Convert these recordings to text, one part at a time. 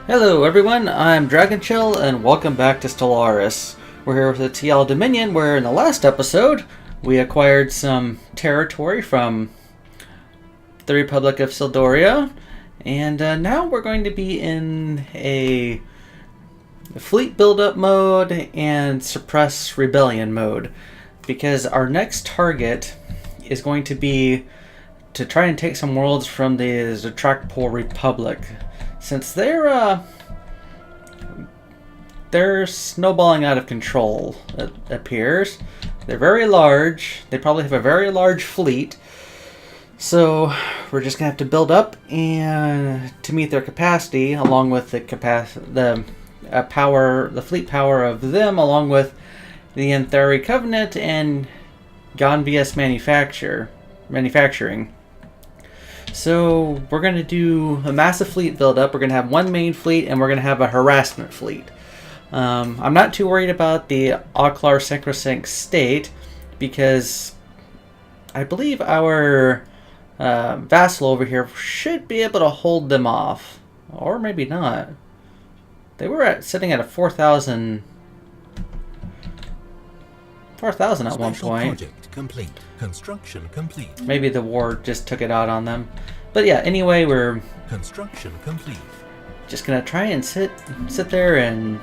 Hello everyone, I'm Dragonchill and welcome back to Stellaris. We're here with the Tiyal Dominion where in the last episode we acquired some territory from the Republic of Sildoria, and now we're going to be in a fleet build-up mode and suppress rebellion mode, because our next target is going to be to try and take some worlds from the Zertracpol Republic. Since they're snowballing out of control, it appears. They're very large. They probably have a very large fleet. So we're just gonna have to build up and to meet their capacity, along with the fleet power of them, along with the Anthari Covenant and Gonvius manufacturing. So we're going to do a massive fleet build-up. We're going to have one main fleet, and we're going to have a harassment fleet. I'm not too worried about the Auklar Synchrosync state, because I believe our vassal over here should be able to hold them off. Or maybe not. They were sitting at a 4,000 at one point. Project complete. Construction complete. Maybe the war just took it out on them. But yeah, anyway, we're construction complete. Just gonna try and sit there and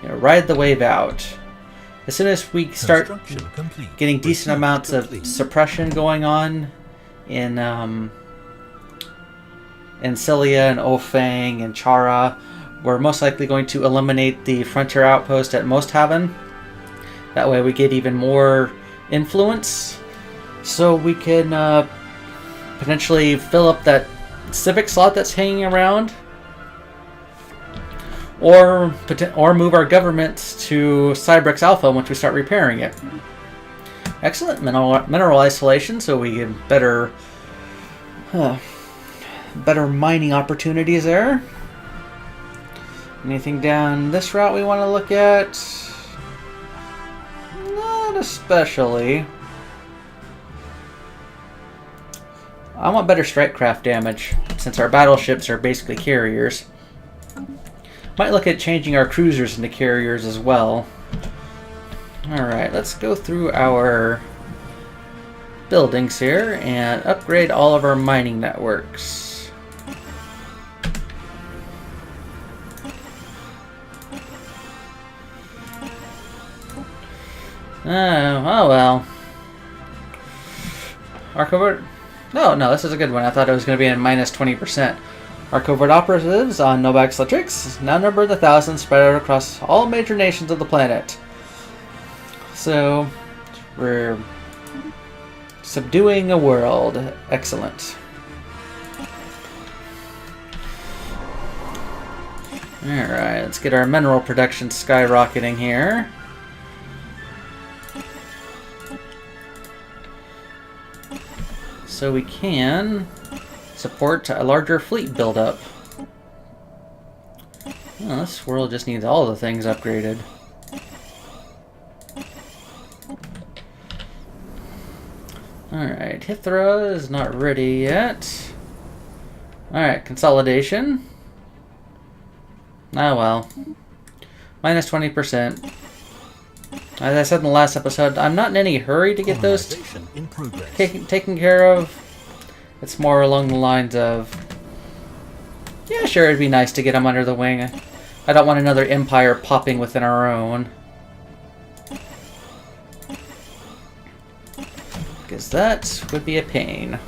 ride the wave out. As soon as we start getting decent amounts of suppression going on in Cilia and Ofang and Chara, we're most likely going to eliminate the frontier outpost at Mosthaven. That way we get even more influence, so we can potentially fill up that civic slot that's hanging around, or move our government to Cybrex Alpha once we start repairing it. Excellent mineral isolation, so we get better mining opportunities there. Anything down this route we want to look at? Not especially. I want better strike craft damage, since our battleships are basically carriers. Might look at changing our cruisers into carriers as well. Alright, let's go through our buildings here and upgrade all of our mining networks. Oh well. Our covert... No, this is a good one. I thought it was going to be in minus 20%. Our covert operatives on Novax Latrix now number the thousands, spread out across all major nations of the planet. So, we're subduing a world. Excellent. Alright, let's get our mineral production skyrocketing here. So we can support a larger fleet buildup. Oh, this world just needs all the things upgraded. Alright, Hithra is not ready yet. Alright, consolidation. Oh well. Minus 20%. As I said in the last episode, I'm not in any hurry to get those taken care of. It's more along the lines of, yeah, sure, it'd be nice to get them under the wing. I don't want another empire popping within our own, because that would be a pain.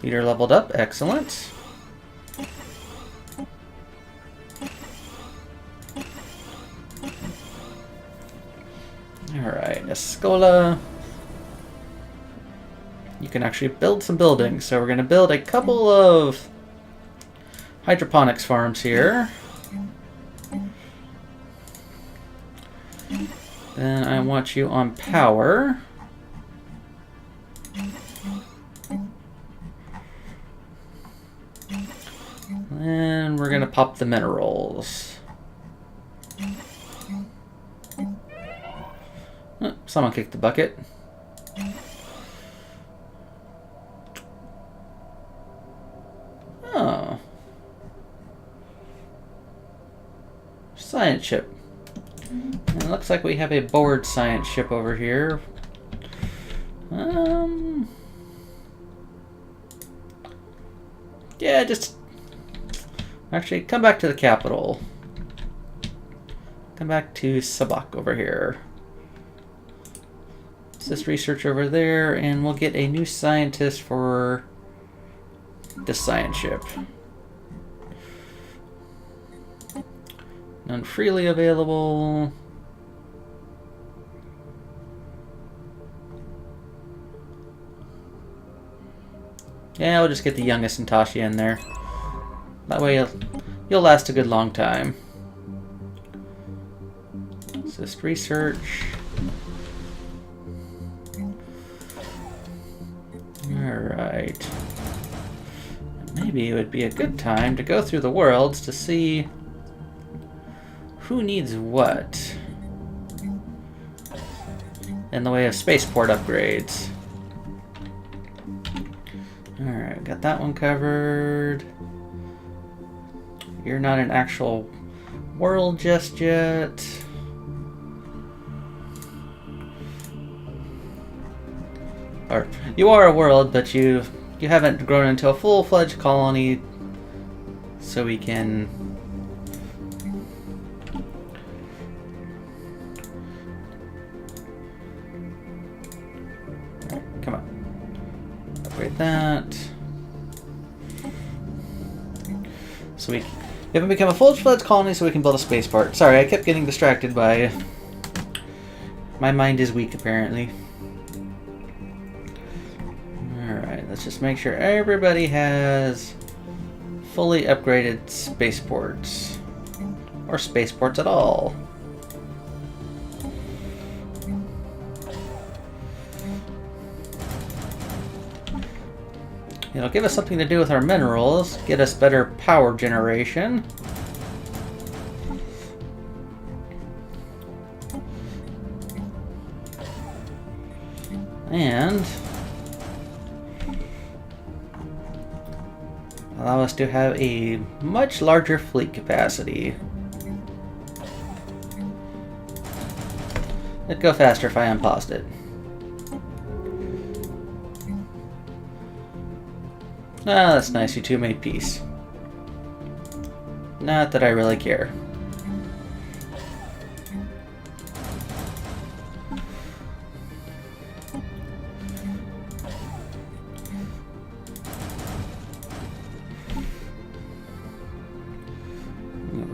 Leader leveled up, excellent. Alright, Escola. You can actually build some buildings, so we're going to build a couple of hydroponics farms here. Then I want you on power. And we're going to pop the minerals. Oh, someone kicked the bucket. Oh. Science ship. And it looks like we have a bored science ship over here. Yeah, just... Actually, come back to the capital. Come back to Sabak over here. It's this research over there, and we'll get a new scientist for this science ship. None freely available. Yeah, we'll just get the youngest Natasha in there. That way you'll last a good long time. Assist research. Alright. Maybe it would be a good time to go through the worlds to see who needs what in the way of spaceport upgrades. Alright, got that one covered. You're not an actual world just yet. Or, you are a world, but you haven't grown into a full-fledged colony, so we can... Come on. Upgrade that. So we haven't become a full-fledged colony, so we can build a spaceport. Sorry, I kept getting distracted by... My mind is weak, apparently. Alright, let's just make sure everybody has fully upgraded spaceports. Or spaceports at all. It'll give us something to do with our minerals, get us better power generation. And allow us to have a much larger fleet capacity. It'd go faster if I unpaused it. Ah, that's nice, you two made peace. Not that I really care.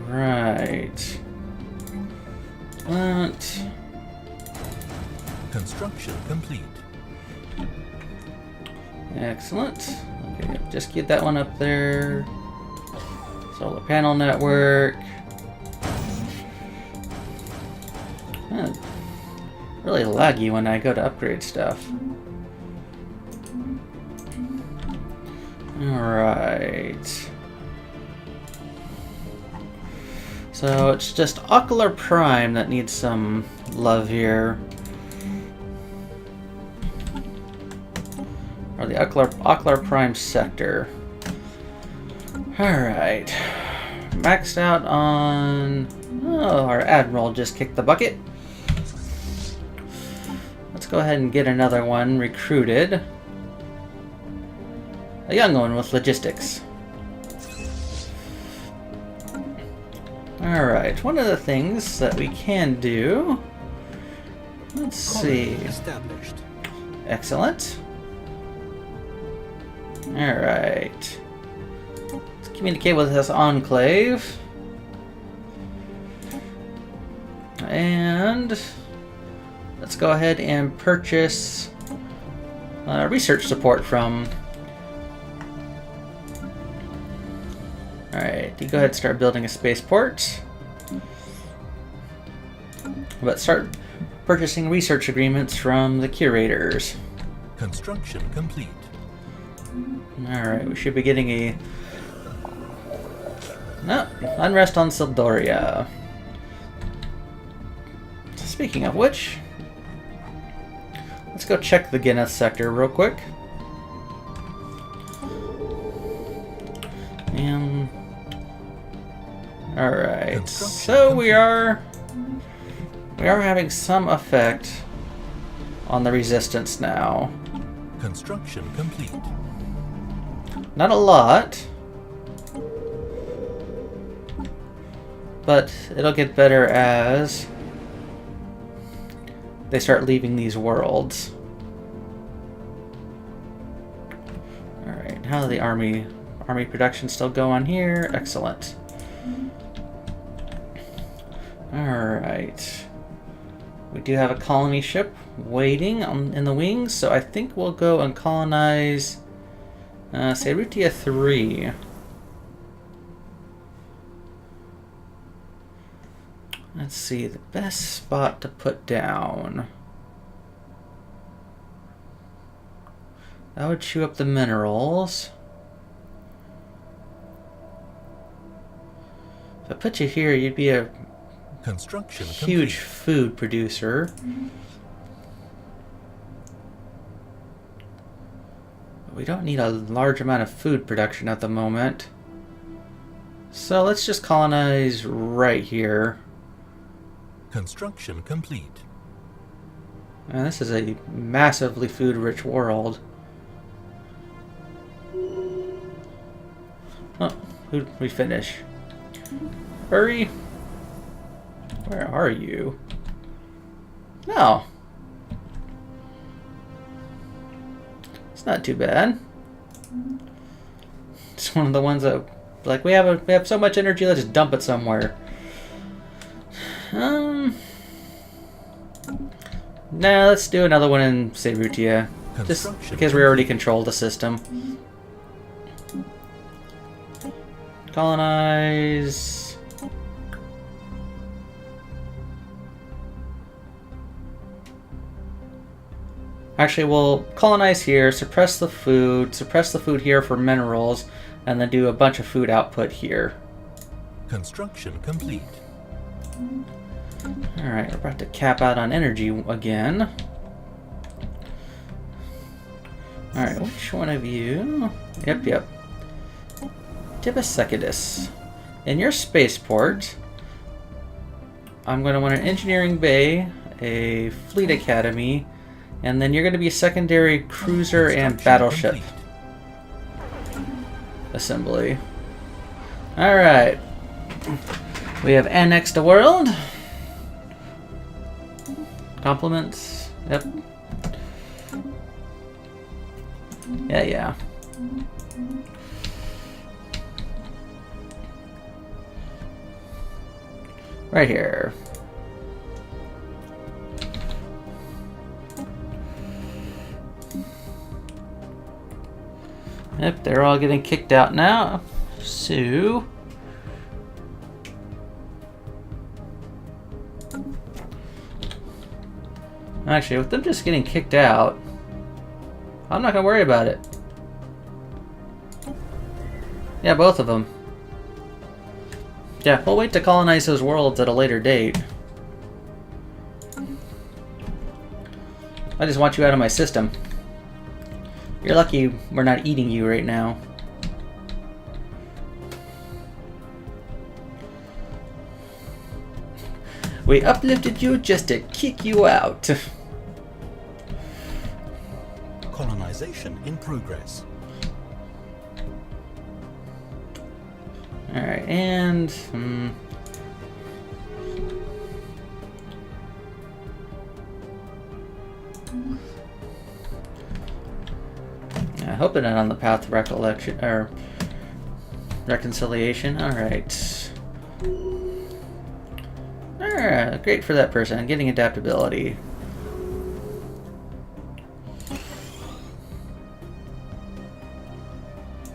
Right. That. Construction complete. Excellent. Okay, just get that one up there. Solar panel network. Really laggy when I go to upgrade stuff. Alright. So it's just Ocular Prime that needs some love here. Or the Ocular Prime sector. Alright. Maxed out on... Oh, our Admiral just kicked the bucket. Let's go ahead and get another one recruited. A young one with logistics. Alright, one of the things that we can do... Let's see. Established. Excellent. Alright. Let's communicate with this enclave. And let's go ahead and purchase research support from... Alright, you go ahead and start building a spaceport. But start purchasing research agreements from the curators. Construction complete. Alright, we should be getting a... No, unrest on Sildoria. Speaking of which, Let's go check the Guinness sector real quick. And all right, so we are having some effect on the resistance now. Construction complete. Not a lot, but it'll get better as they start leaving these worlds. Alright, how the army production still go on here? Excellent. Alright. We do have a colony ship waiting in the wings, so I think we'll go and colonize Utopia 3. Let's see, the best spot to put down. That would chew up the minerals. If I put you here, you'd be a Construction huge complete. food producer. But we don't need a large amount of food production at the moment. So let's just colonize right here. Construction complete. And this is a massively food-rich world. Oh, who'd we finish? Hurry! Where are you? No. It's not too bad. It's one of the ones that, like, we have so much energy, let's just dump it somewhere. Nah, let's do another one in Utopia. Just because we already control the system. Colonize. Actually, we'll colonize here, suppress the food here for minerals, and then do a bunch of food output here. Construction complete. Alright, we're about to cap out on energy again. Alright, which one of you? Yep. Tibicecudus. In your spaceport, I'm going to want an engineering bay, a fleet academy, and then you're going to be a secondary cruiser and battleship assembly. Alright. We have annexed a world. Compliments. Yep. Yeah. Right here. Yep, they're all getting kicked out now. So actually, with them just getting kicked out, I'm not gonna worry about it. Yeah, both of them. Yeah, we'll wait to colonize those worlds at a later date. I just want you out of my system. You're lucky we're not eating you right now. We uplifted you just to kick you out. Colonization in progress. Alright, and... I hope they're not on the path to recollection or reconciliation. Alright. Alright, great for that person. Getting adaptability.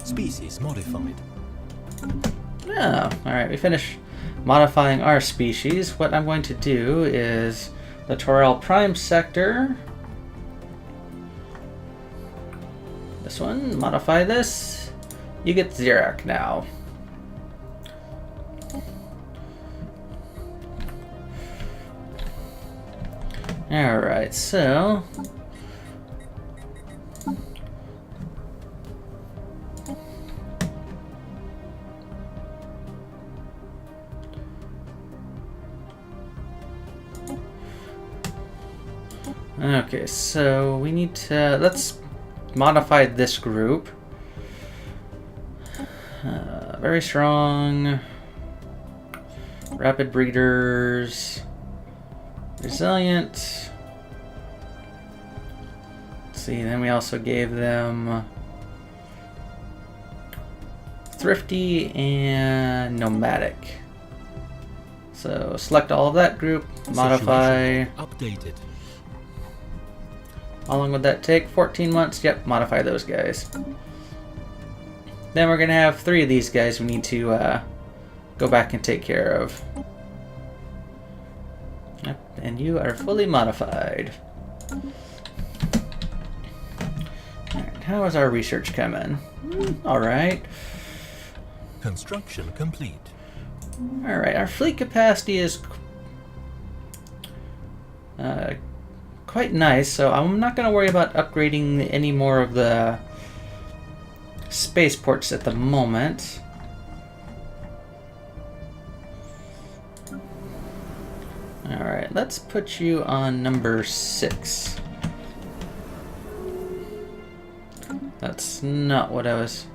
Species modified. Oh, alright, we finished modifying our species. What I'm going to do is the Torel Prime sector. This one, modify this. You get Xerac now. Alright, so Okay, so we need to... Let's modify this group. Very strong. Rapid breeders. Resilient. Let's see, then we also gave them thrifty and nomadic. So select all of that group, modify. Updated. How long would that take? 14 months? Yep, modify those guys. Then we're going to have 3 of these guys we need to go back and take care of. Yep, and you are fully modified. Alright, how is our research coming? Alright. Construction complete. Alright, our fleet capacity is quite nice, so I'm not going to worry about upgrading any more of the spaceports at the moment. Alright, let's put you on number 6. That's not what I was...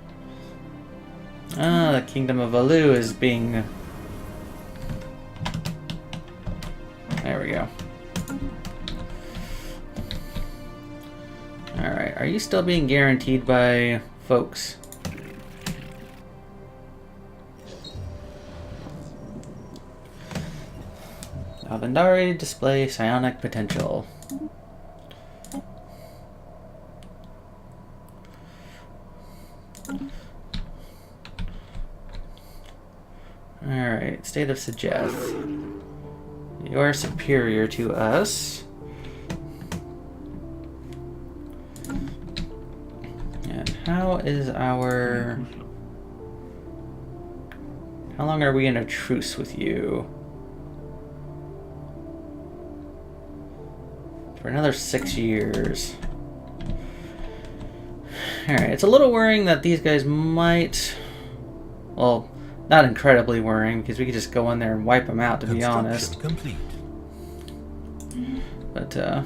Ah, the Kingdom of Alu is being... There we go. Alright, are you still being guaranteed by folks? Alvendari display psionic potential. Alright, state of suggest. You are superior to us. And how is our... How long are we in a truce with you? For another 6 years. Alright, it's a little worrying that these guys might... Well, not incredibly worrying, because we could just go in there and wipe them out, to be honest. Complete. But, I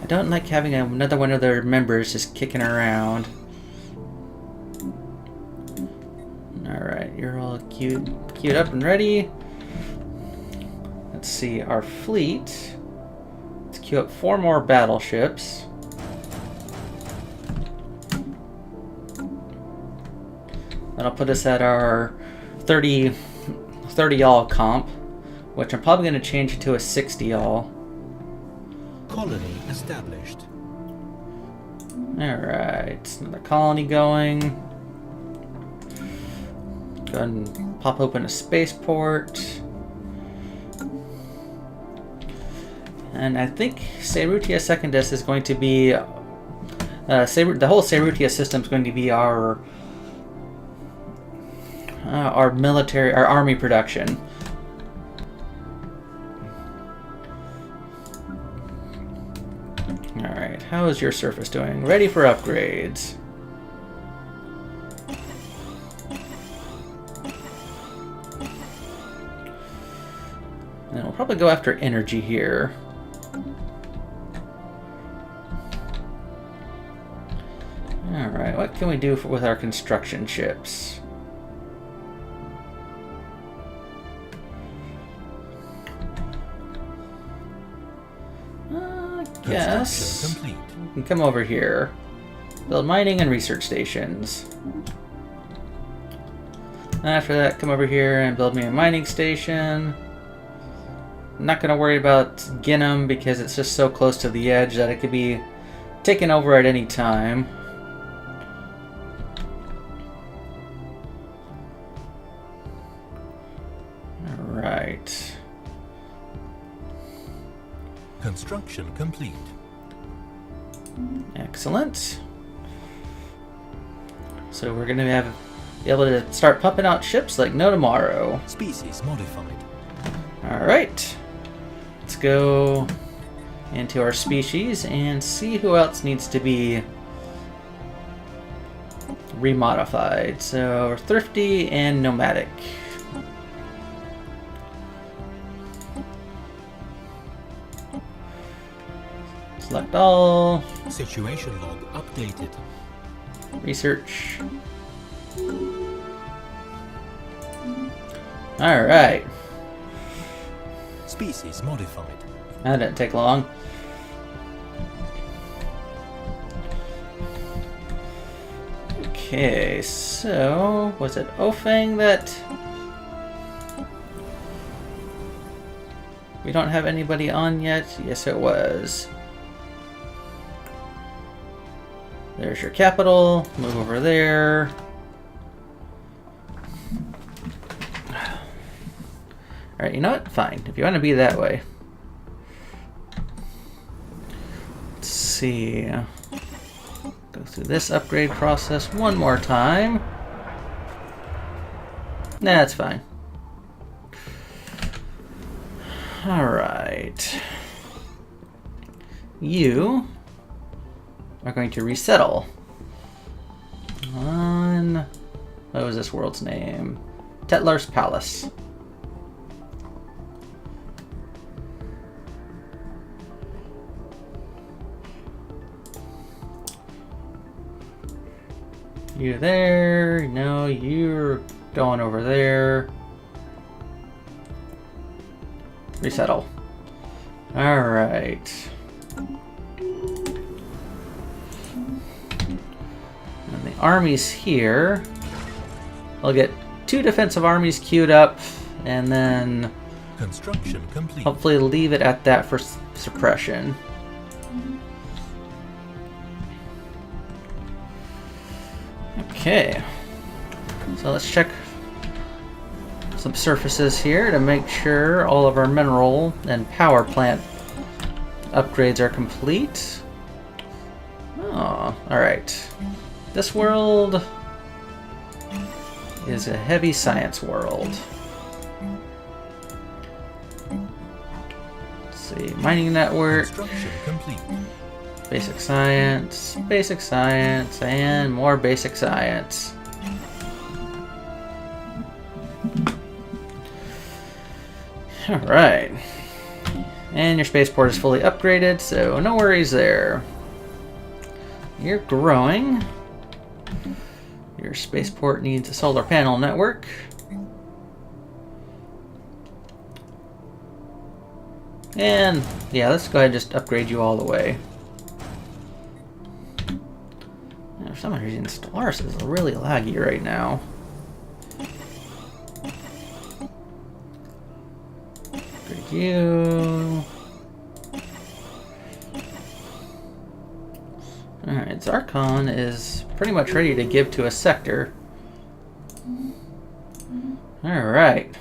don't like having another one of their members just kicking around. Alright, you're all queued up and ready. Let's see, our fleet. Let's queue up 4 more battleships. That'll put us at our 30 all comp, which I'm probably going to change it to a 60 all. Colony established. Alright, another colony going. Go ahead and pop open a spaceport. And I think Serutia Secundus is going to be... the whole Serutia system is going to be our military, our army production. Alright, how is your surface doing? Ready for upgrades. And we'll probably go after energy here. Alright, what can we do with our construction ships? Yes. Complete. You can come over here. Build mining and research stations. After that, come over here and build me a mining station. I'm not going to worry about Ginham because it's just so close to the edge that it could be taken over at any time. Alright. Construction complete. Excellent. So we're going to be able to start pumping out ships like no tomorrow. Species modified. Alright. Let's go into our species and see who else needs to be remodified. So thrifty and nomadic. Select all. Situation log updated. Research. Alright. Species modified. That didn't take long. Okay, so was it Ofang that we don't have anybody on yet? Yes, it was. There's your capital. Move over there. Alright, you know what? Fine. If you want to be that way. Let's see. Go through this upgrade process one more time. Nah, that's fine. Alright. You are going to resettle on... what was this world's name? Tetlar's Palace. You there? No, you're going over there. Resettle. Alright. And the armies here. I'll get 2 defensive armies queued up, and then Construction complete. hopefully leave it at that for suppression. Okay, so let's check some surfaces here to make sure all of our mineral and power plant upgrades are complete. Oh, alright. This world is a heavy science world. Let's see, mining network. Construction complete. Basic science, and more basic science. Alright. And your spaceport is fully upgraded, so no worries there. You're growing. Your spaceport needs a solar panel network. And yeah, let's go ahead and just upgrade you all the way. For some reason, Stellaris is really laggy right now. Upgrade you. Alright, Zarkon is pretty much ready to give to a sector. Alright.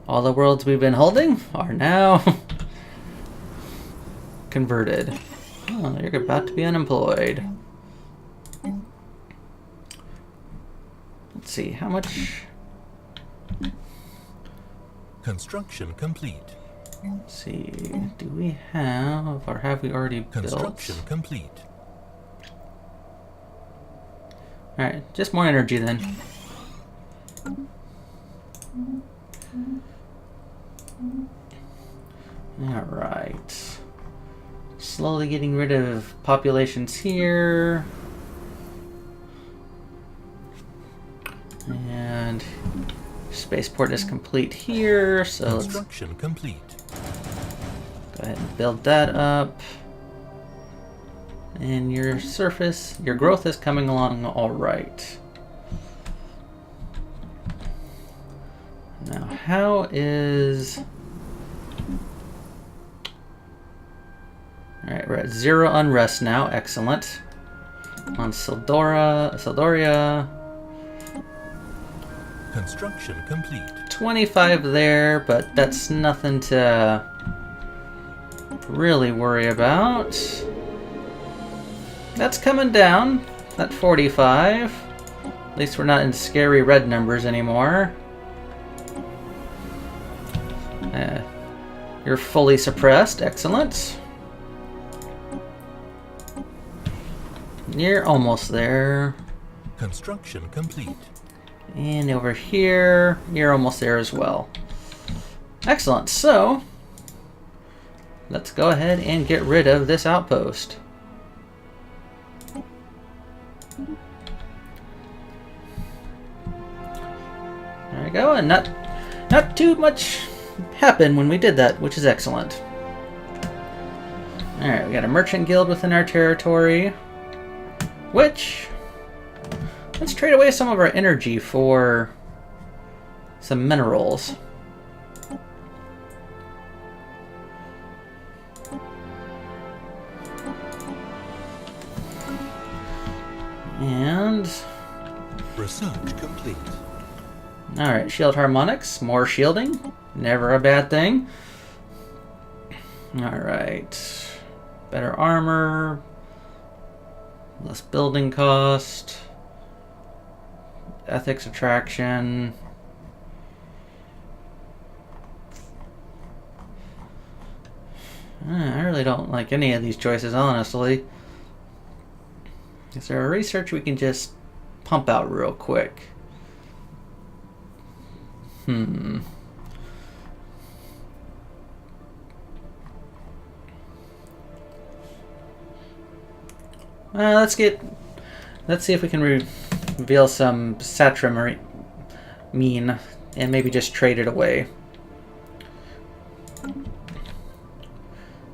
All the worlds we've been holding are now converted. Oh, you're about to be unemployed. Let's see, how much... Construction complete. Let's see, do we have, or have we already built? Construction complete. Alright, just more energy then. Alright. Slowly getting rid of populations here. And spaceport is complete here, so let's go Construction complete. ahead and build that up. And your surface, your growth is coming along all right. Now, how is... Alright, we're at 0 unrest now. Excellent. On Sildoria. Construction complete. 25 there, but that's nothing to really worry about. That's coming down. At 45. At least we're not in scary red numbers anymore. You're fully suppressed. Excellent. You're almost there. Construction complete. And over here, you're almost there as well. Excellent. So, let's go ahead and get rid of this outpost. There we go, and not too much happened when we did that, which is excellent. Alright, we got a merchant guild within our territory, which, let's trade away some of our energy for some minerals. And Research complete. alright, shield harmonics, more shielding, never a bad thing. Alright, better armor, less building cost, ethics attraction. I really don't like any of these choices, honestly. Is there a research we can just pump out real quick? Let's see if we can reveal some Satram mean and maybe just trade it away.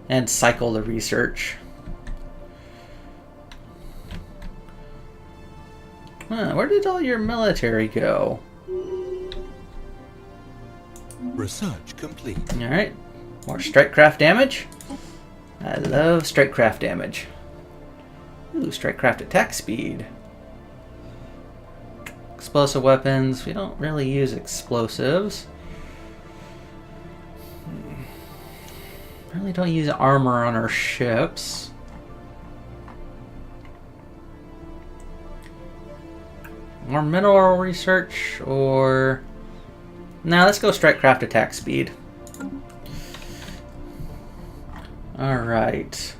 And cycle the research. Where did all your military go? Research complete. Alright, more strikecraft damage. I love strikecraft damage. Ooh, strikecraft attack speed. Explosive weapons. We don't really use explosives. Really don't use armor on our ships. More mineral research, or... Nah, let's go strikecraft attack speed. Alright.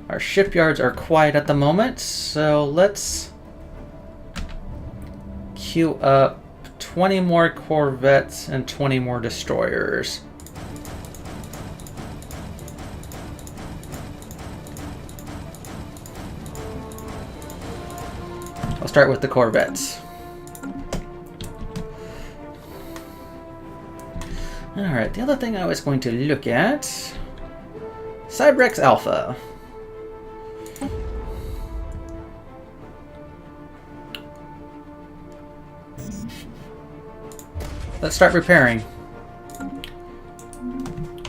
Our shipyards are quiet at the moment, so let's queue up 20 more corvettes and 20 more destroyers. I'll start with the corvettes. Alright, the other thing I was going to look at... Cybrex Alpha. Let's start repairing.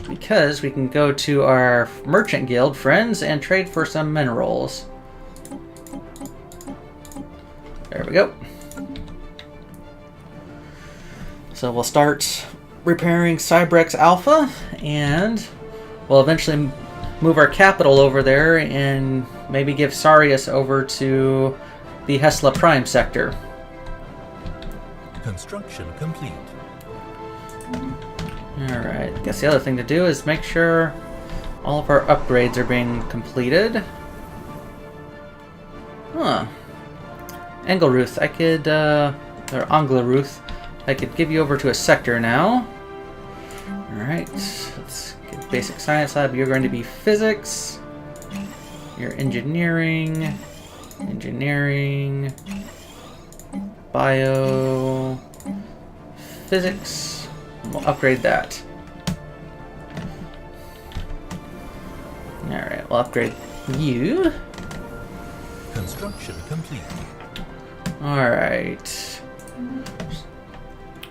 Because we can go to our merchant guild friends and trade for some minerals. There we go. So we'll start repairing Cybrex Alpha, and we'll eventually move our capital over there and maybe give Sarius over to the Hesla Prime sector. Construction complete. Alright, I guess the other thing to do is make sure all of our upgrades are being completed. Huh. Engelruth, I could, or Angleruth, I could give you over to a sector now. Alright, let's get basic science lab. You're going to be physics. You're engineering. Engineering. Bio. Physics. We'll upgrade that. Alright, we'll upgrade you. Construction complete. Alright.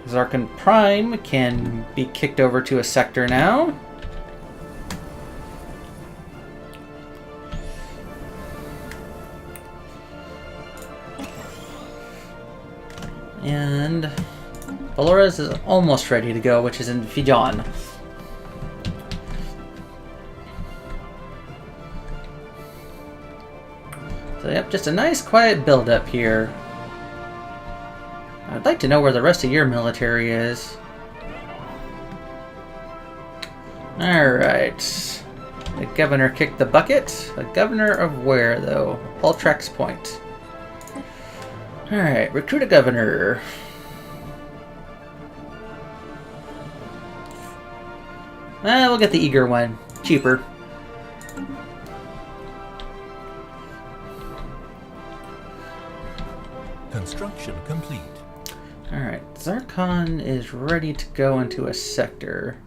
Zarkan Prime can be kicked over to a sector now. And Valores is almost ready to go, which is in Fijan. So yep, just a nice quiet build up here. I'd like to know where the rest of your military is. Alright. The governor kicked the bucket. The governor of where, though? Ultrax Point. Alright, recruit a governor. We'll get the eager one. Cheaper. Construction complete. Alright, Zarkon is ready to go into a sector.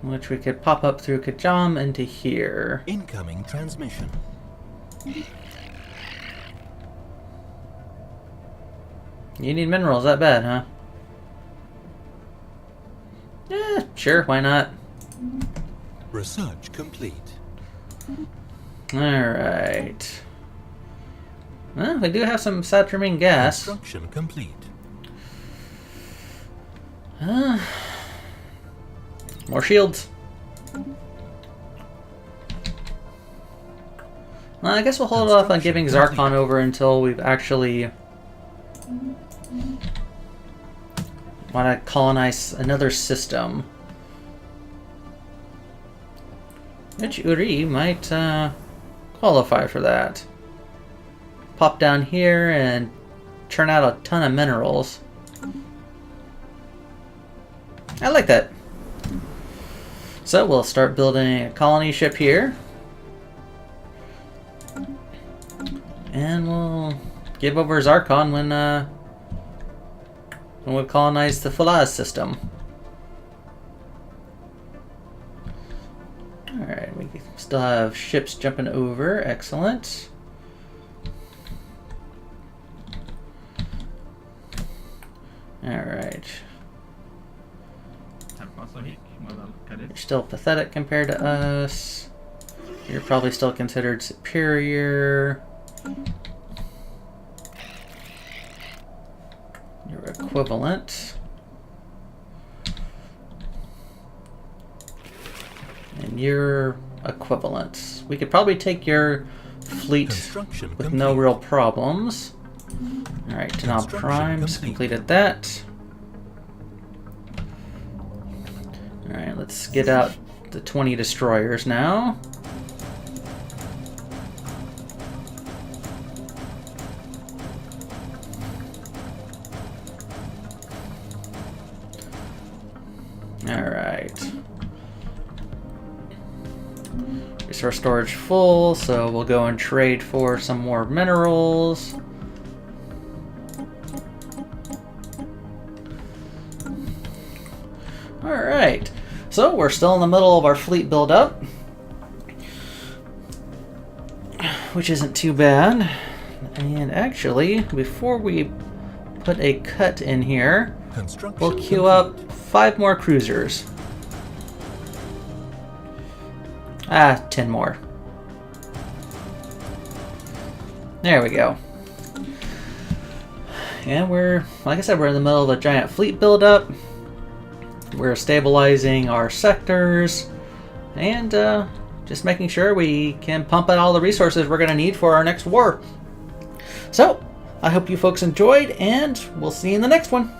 Which we could pop up through Kajam into here. Incoming transmission. You need minerals that bad, huh? Yeah, sure, why not? Research complete. Alright. Well, we do have some saturnine gas. Construction complete. More shields. Well, I guess we'll hold off on giving Zarkon over until we've actually want to colonize another system. Which Uri might qualify for that. Pop down here and churn out a ton of minerals. I like that. So we'll start building a colony ship here. And we'll give over Zarkon when we colonize the Falaz system. Alright, we still have ships jumping over. Excellent. Alright. You're still pathetic compared to us. You're probably still considered superior. You're equivalent. And you're equivalent. We could probably take your fleet with no real problems. Alright, Denal Primes completed that. Alright, let's get out the 20 destroyers now. Alright. Resource storage full, so we'll go and trade for some more minerals. Alright. So we're still in the middle of our fleet build-up, which isn't too bad. And actually, before we put a cut in here, we'll queue up 5 more cruisers. 10 more. There we go. And we're, like I said, we're in the middle of a giant fleet build-up. We're stabilizing our sectors and just making sure we can pump out all the resources we're going to need for our next war. So, I hope you folks enjoyed, and we'll see you in the next one.